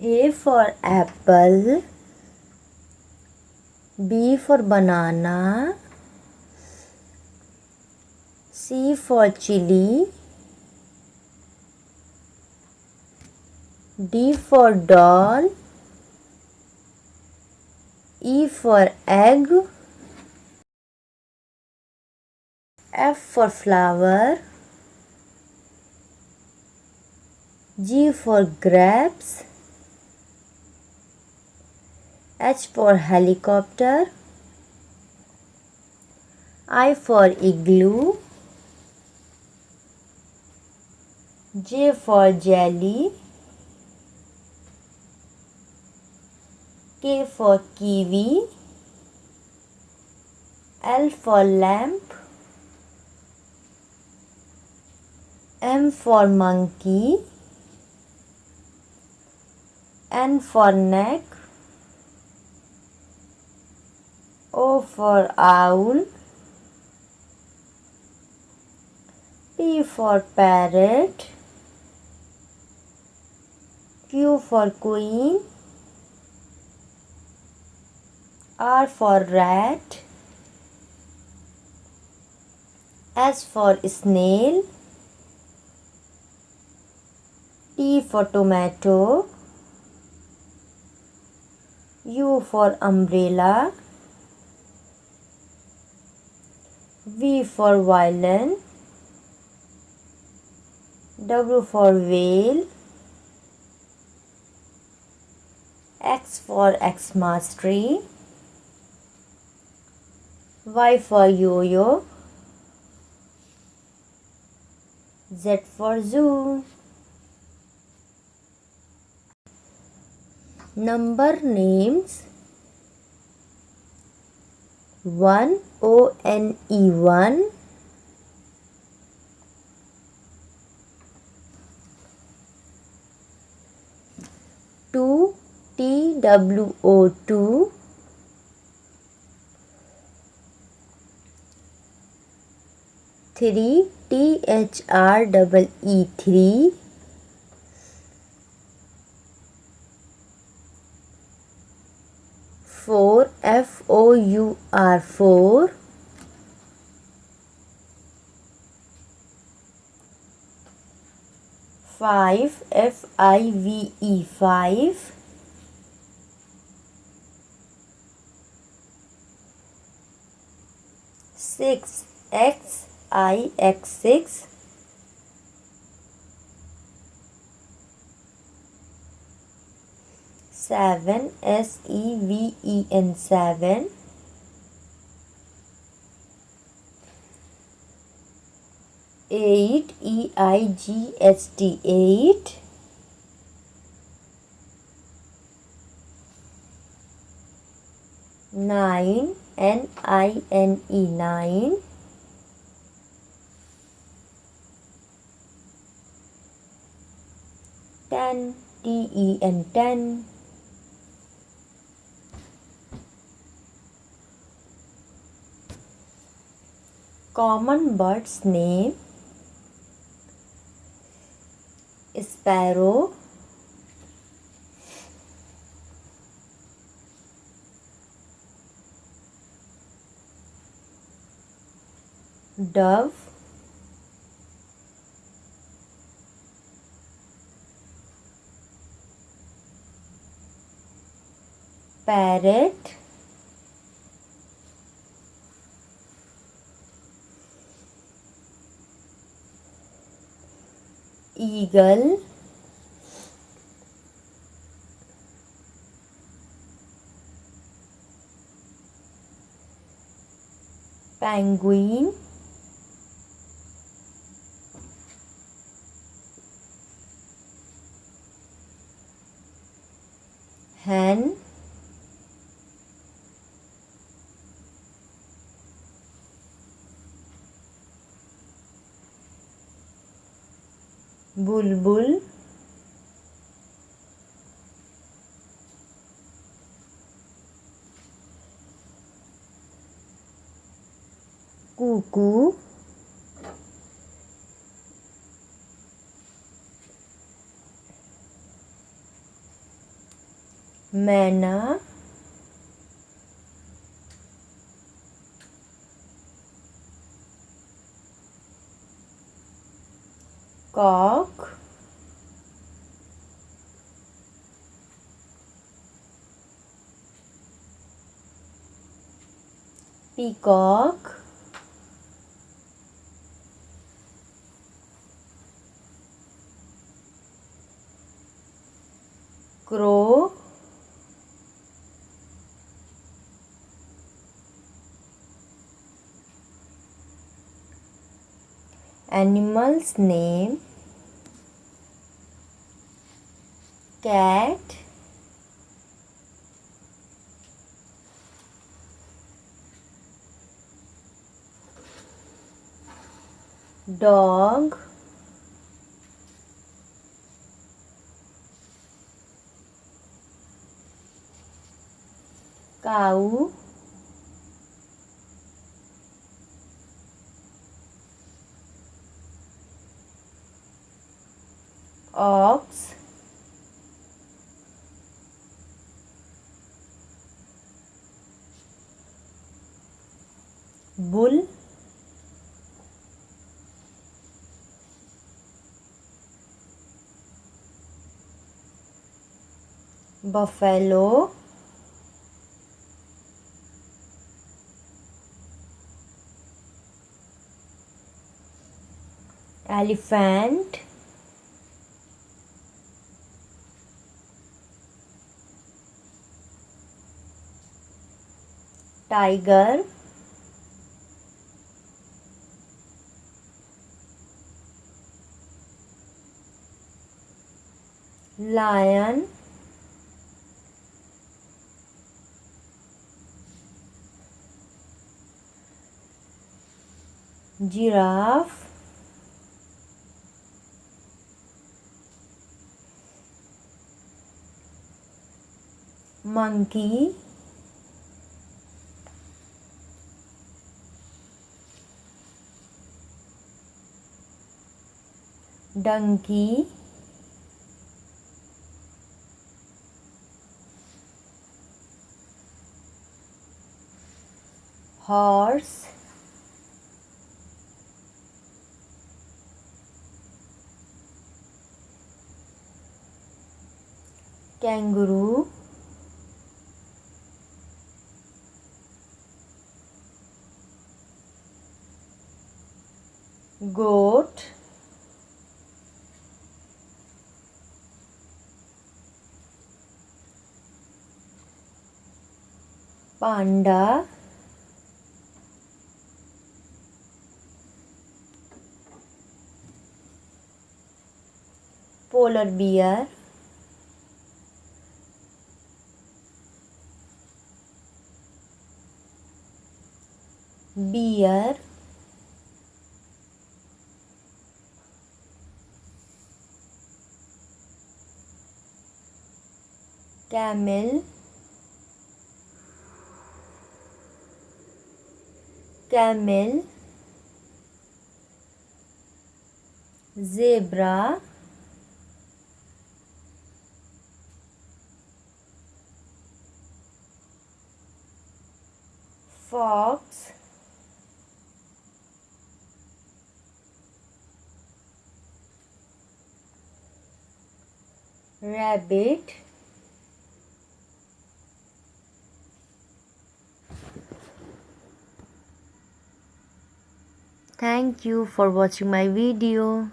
A for apple, B for banana, C for chili, D for doll, E for egg, F for flower, G for grapes, H for helicopter, I for igloo, J for jelly, K for kiwi, L for lamp, M for monkey, N for neck, O for owl, P for parrot, Q for queen, R for rat, S for snail, T for tomato, U for umbrella, V for violin, W for whale, X for Xmas tree, Y for yo-yo, Z for zoo. Number names: 1 ONE1, 2 TWO2, 3 THREE3, 4 FOUR4, 5 FIVE5, 6 XIX6, 7 SEVEN7, 8 EIGHT8, 9 NINE9, 10 TEN10. Common birds name: sparrow, dove, parrot, eagle, penguin, hen, bulbul, cuckoo, Maina, cock, peacock, crow, animals name, cat, dog, cow, ox, bull, buffalo, elephant, tiger, lion, giraffe, monkey, donkey, horse, kangaroo, goat, panda, polar bear, bear, camel, camel, zebra, fox, rabbit. Thank you for watching my video.